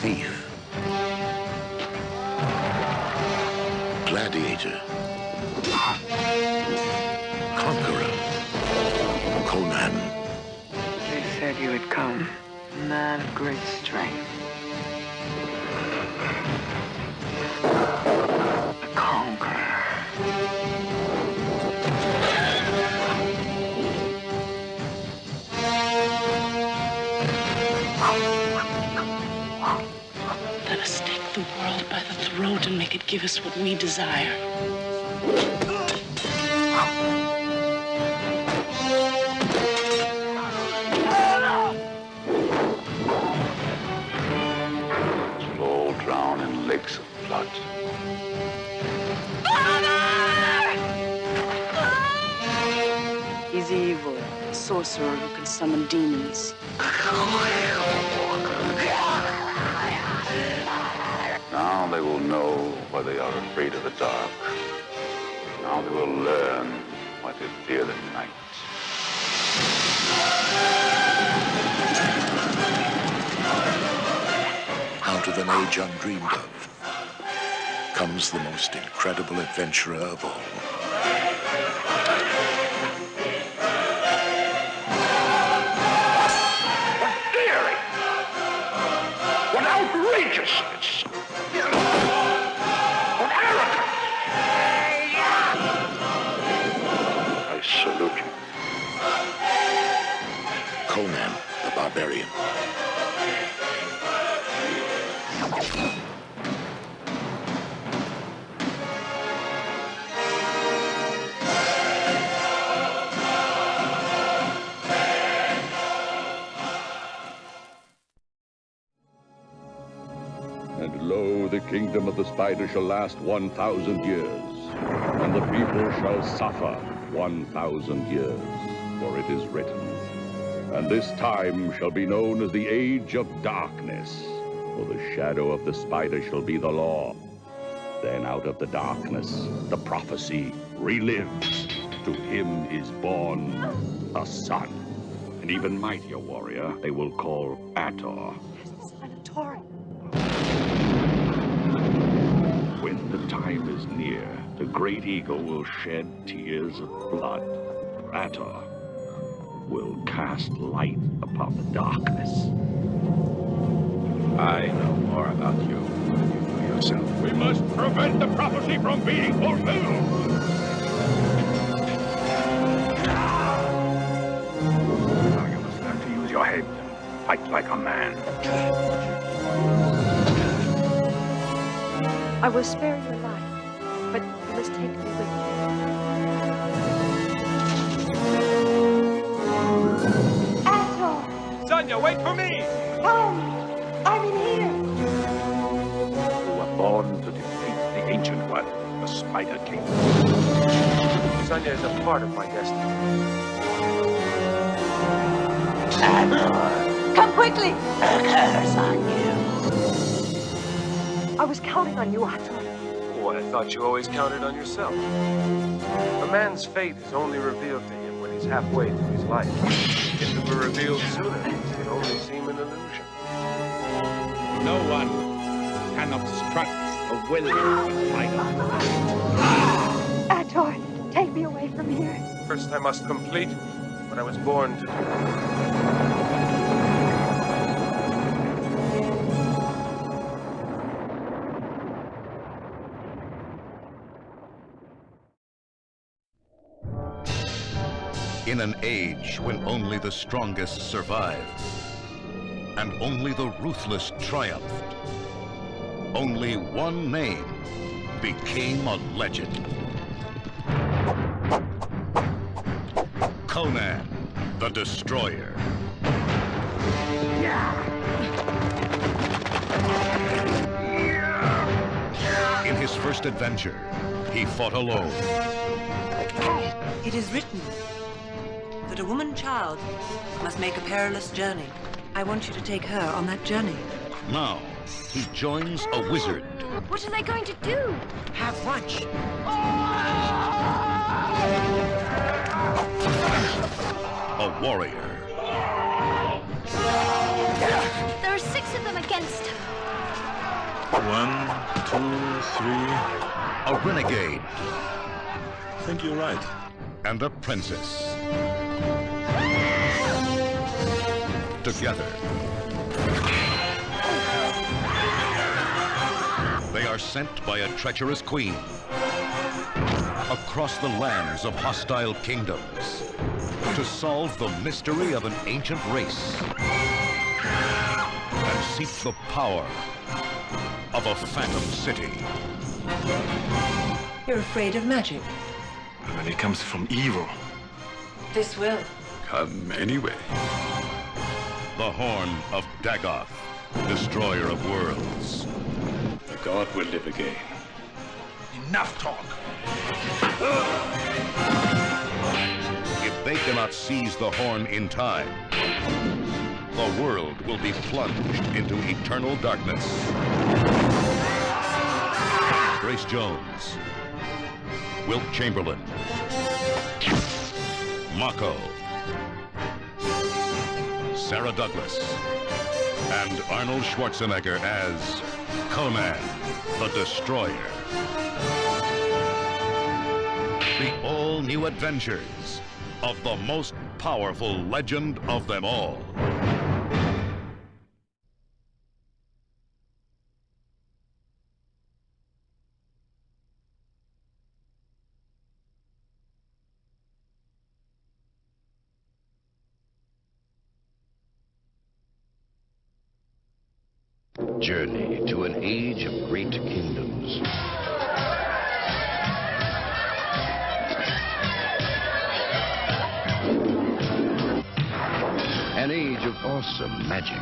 thief, gladiator, conqueror, Conan. They said you had come, a man of great strength. A conqueror. Let us take the world by the throat and make it give us what we desire. We'll all drown in lakes of blood. He's evil, a sorcerer who can summon demons. Now they will know why they are afraid of the dark. Now they will learn why they fear the night. Out of an age undreamed of comes the most incredible adventurer of all. What daring! What outrageousness! What arrogance! I salute you. Conan the Barbarian. And lo, the kingdom of the spider shall last 1,000 years, and the people shall suffer 1,000 years, for it is written. And this time shall be known as the Age of Darkness, for the shadow of the spider shall be the law. Then out of the darkness, the prophecy relives. To him is born a son, an even mightier warrior they will call Ator. When the time is near, the great eagle will shed tears of blood. Ator will cast light upon the darkness. I know more about you than you know yourself. We must prevent the prophecy from being fulfilled. Now you must learn to use your head and fight like a man. I will spare your life, but you must take me with you. Ator! Sonia, wait for me! Come! I'm in here! You were born to defeat the Ancient One, the Spider King. Sonia is a part of my destiny. Come quickly! A curse on you. I was counting on you, Ator. Oh, I thought you always counted on yourself. A man's fate is only revealed to him when he's halfway through his life. If it were revealed sooner, it would only seem an illusion. No one can obstruct the will of the spider. Ator, take me away from here. First, I must complete what I was born to do. In an age when only the strongest survived, and only the ruthless triumphed, only one name became a legend. Conan the Destroyer. In his first adventure, he fought alone. It is written that a woman child must make a perilous journey. I want you to take her on that journey. Now, he joins a wizard. What are they going to do? Have lunch. A warrior. There are 6 of them against her. a renegade. I think you're right. And a princess. Together, they are sent by a treacherous queen across the lands of hostile kingdoms to solve the mystery of an ancient race and seek the power of a phantom city. You're afraid of magic. When it comes from evil, This will. come anyway. The Horn of Dagoth, destroyer of worlds. The god will live again. Enough talk. If they cannot seize the horn in time, the world will be plunged into eternal darkness. Grace Jones, Wilt Chamberlain, Mako, Sarah Douglas, and Arnold Schwarzenegger as Conan, the Destroyer. The all-new adventures of the most powerful legend of them all. Journey to an age of great kingdoms. An age of awesome magic.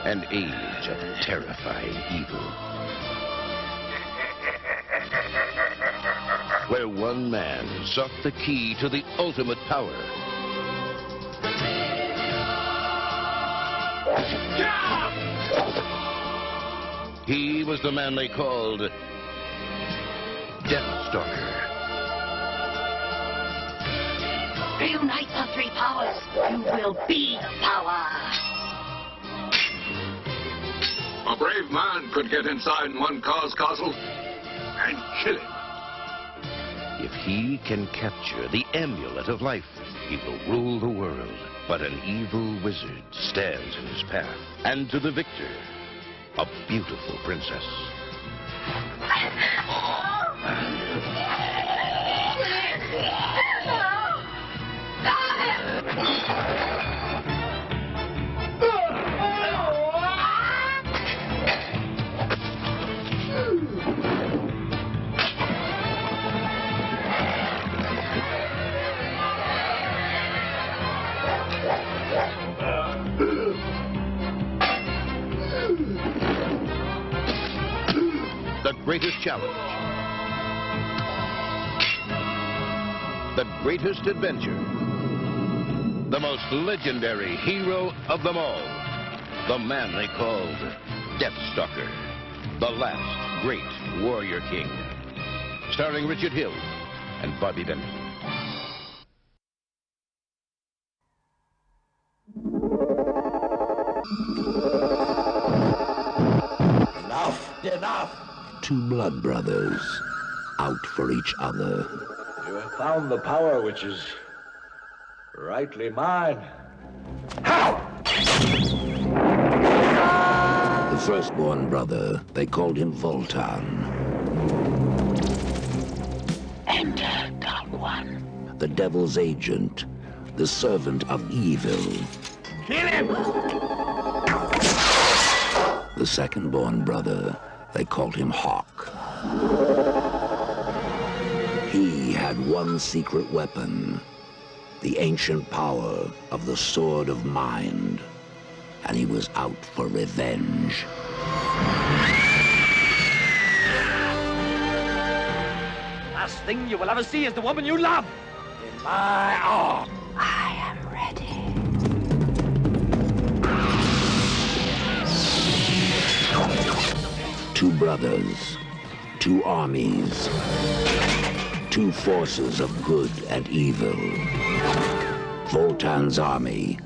An age of terrifying evil. Where one man sought the key to the ultimate power. He was the man they called Deathstalker. Reunite the three powers. You will be power. A brave man could get inside one Car's castle and kill him. If he can capture the amulet of life, he will rule the world. But an evil wizard stands in his path. And to the victor, a beautiful princess. The greatest challenge. The greatest adventure. The most legendary hero of them all. The man they called Deathstalker. The last great warrior king. Starring Richard Hill and Bobby Benton. Enough! Two blood brothers, out for each other. You have found the power which is rightly mine. The firstborn brother, they called him Voltan. Enter, Dark One. The devil's agent, the servant of evil. Kill him! The second-born brother, they called him Hawk. He had one secret weapon, the ancient power of the Sword of Mind, and he was out for revenge. Last thing you will ever see is the woman you love in my arms. I am ready. Two brothers, two armies, two forces of good and evil. Voltan's army,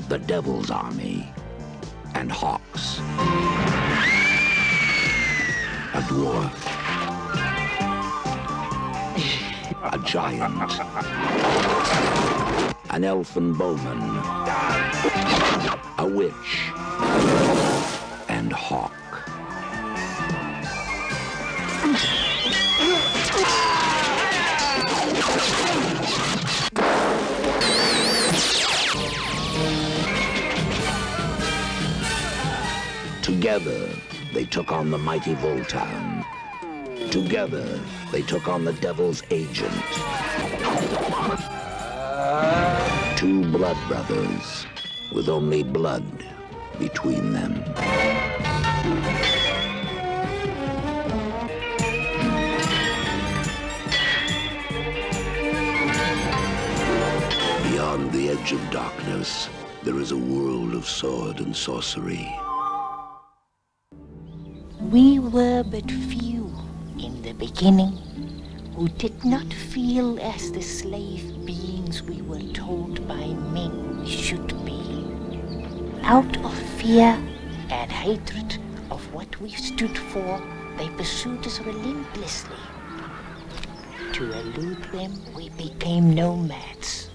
the devil's army, and Hawk's. a dwarf, a giant, an elfin bowman, a witch, and hawk. Together, they took on the mighty Voltan. Together, they took on the Devil's Agent. Two blood brothers, with only blood between them. Beyond the edge of darkness, there is a world of sword and sorcery. We were but few in the beginning who did not feel as the slave beings we were told by men we should be. Out of fear and hatred of what we stood for, they pursued us relentlessly. To elude them, we became nomads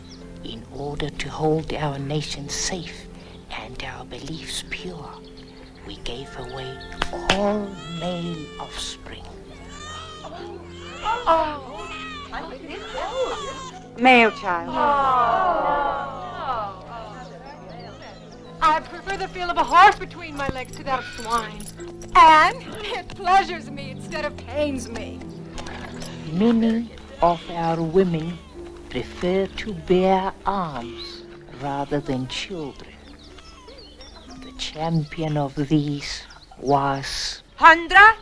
in order to hold our nation safe and our beliefs pure. We gave away all male offspring. Male child. I prefer the feel of a horse between my legs to that of swine. And it pleasures me instead of pains me. Many of our women prefer to bear arms rather than children. The champion of these was Handra?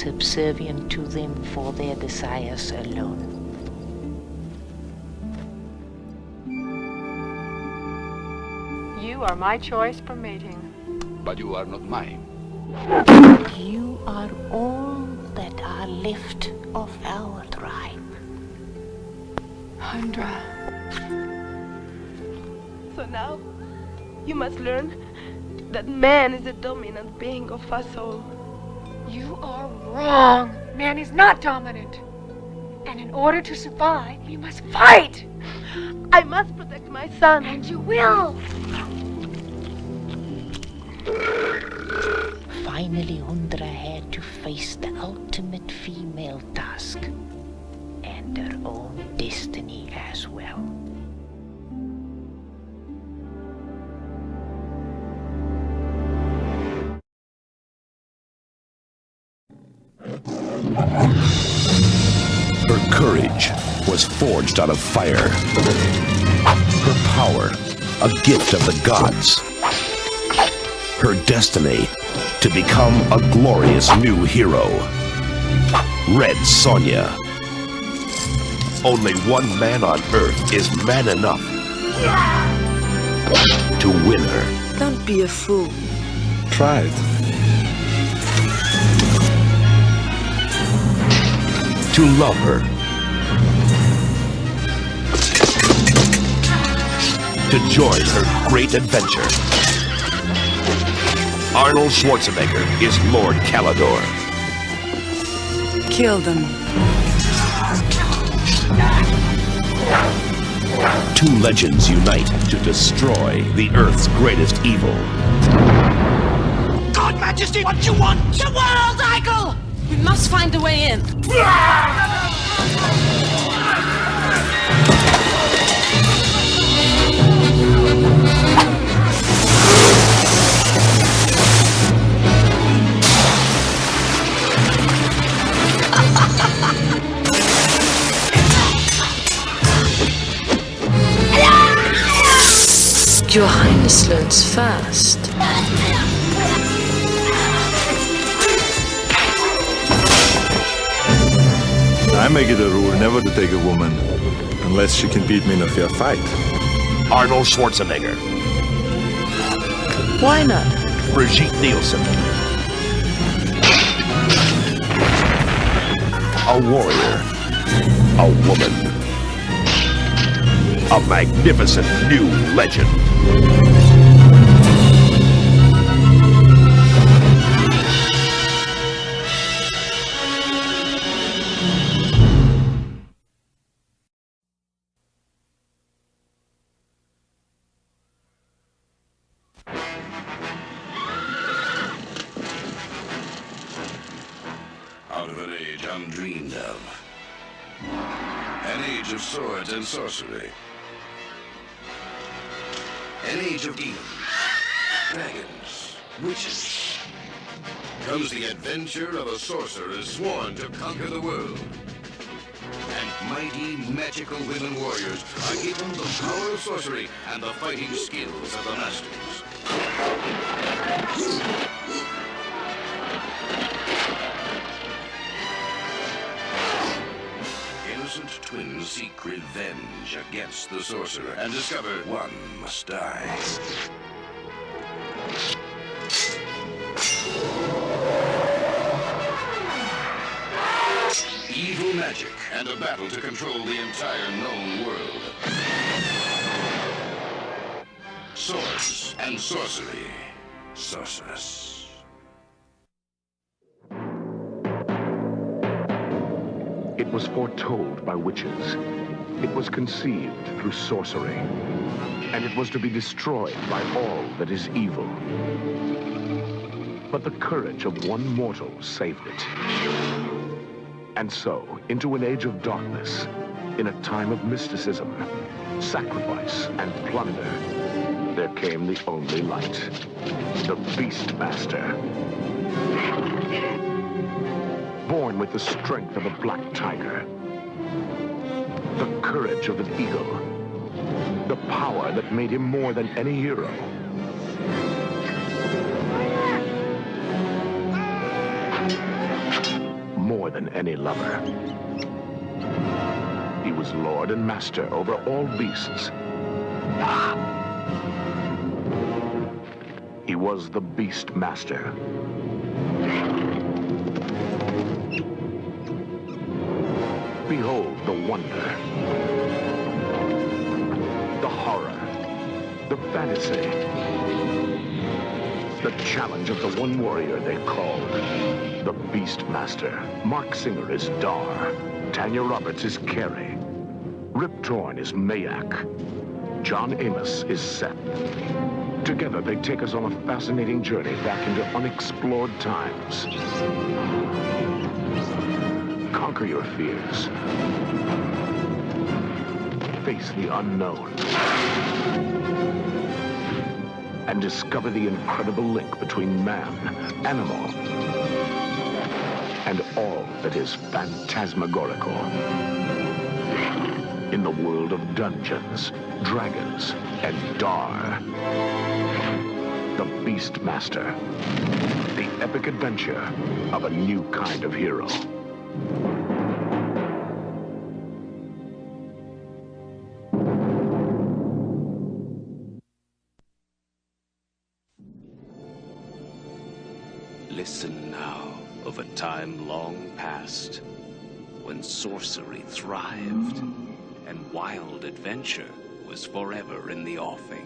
subservient to them for their desires alone. You are my choice for mating. But you are not mine. You are all that are left of our tribe. Handra. So now, you must learn that man is the dominant being of us all. You are wrong. Man is not dominant. And in order to survive, you must fight. I must protect my son. And you will. Finally, Hundra had to face the ultimate female task and her own destiny as well. Her courage was forged out of fire. Her power, a gift of the gods. Her destiny, to become a glorious new hero. Red Sonja. Only one man on Earth is man enough to win her. Don't be a fool. Try it. To love her. To join her great adventure. Arnold Schwarzenegger is Lord Kalidor. Kill them. Two legends unite to destroy the Earth's greatest evil. God, Majesty, what you want? The world, Eichel! We must find a way in. Your Highness learns fast. I make it a rule never to take a woman unless she can beat me in a fair fight. Arnold Schwarzenegger. Why not? Brigitte Nielsen. A warrior. A woman. A magnificent new legend. Out of an age undreamed of. An age of swords and sorcery. An age of demons, dragons, witches. Comes the adventure of a sorcerer sworn to conquer the world. And mighty magical women warriors are given the power of sorcery and the fighting skills of the masters. Innocent twins seek revenge against the sorcerer and discover one must die. Evil magic and a battle to control the entire known world. Swords and sorcery. Sorceress. It was foretold by witches. It was conceived through sorcery. And it was to be destroyed by all that is evil. But the courage of one mortal saved it. And so, into an age of darkness, in a time of mysticism, sacrifice, and plunder, there came the only light, the Beastmaster. Born with the strength of a black tiger, the courage of an eagle, the power that made him more than any hero. More than any lover. He was lord and master over all beasts. He was the Beastmaster. Behold the wonder, the horror, the fantasy, the challenge of the one warrior they called the Beastmaster. Mark Singer is Dar, Tanya Roberts is Carrie, Rip Torn is Mayak, John Amos is Seth. Together they take us on a fascinating journey back into unexplored times. Conquer your fears. Face the unknown. And discover the incredible link between man, animal, and all that is phantasmagorical. In the world of Dungeons, Dragons, and Dar. The Beastmaster. The epic adventure of a new kind of hero. Listen now of a time long past, when sorcery thrived and wild adventure was forever in the offing.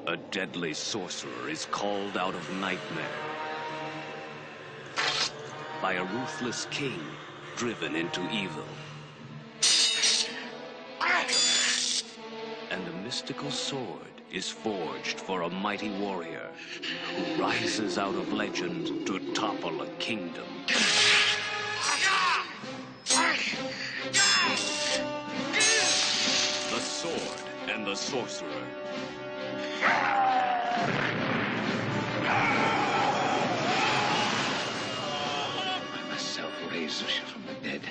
A deadly sorcerer is called out of nightmare by a ruthless king driven into evil. And a mystical sword is forged for a mighty warrior who rises out of legend to topple a kingdom. The Sword and the Sorcerer. I myself raised Zusha from the dead.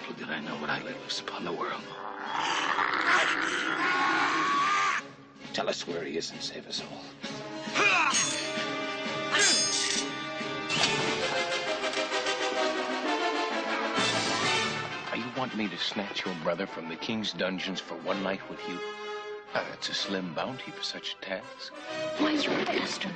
Little did I know what I let loose upon the world. Tell us where he is and save us all. You want me to snatch your brother from the king's dungeons for one night with you? That's a slim bounty for such a task. Why, you bastard.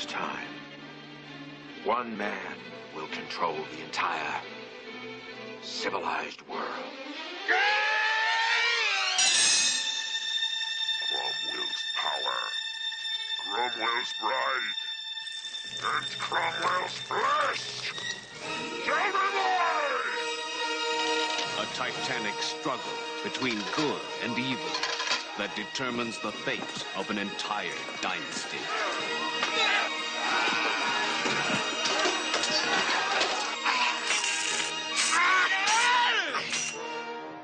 Time. One man will control the entire civilized world. Cromwell's power, Cromwell's bride, and Cromwell's flesh! Tell me why! A titanic struggle between good and evil that determines the fate of an entire dynasty.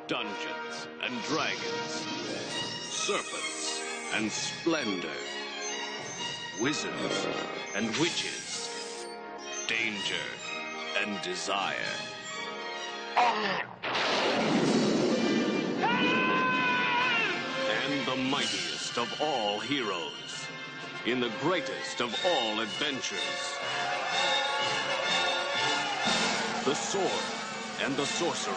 Dungeons and dragons, serpents and splendor, wizards and witches, danger and desire. And the mightiest of all heroes, in the greatest of all adventures. The Sword and the Sorcerer.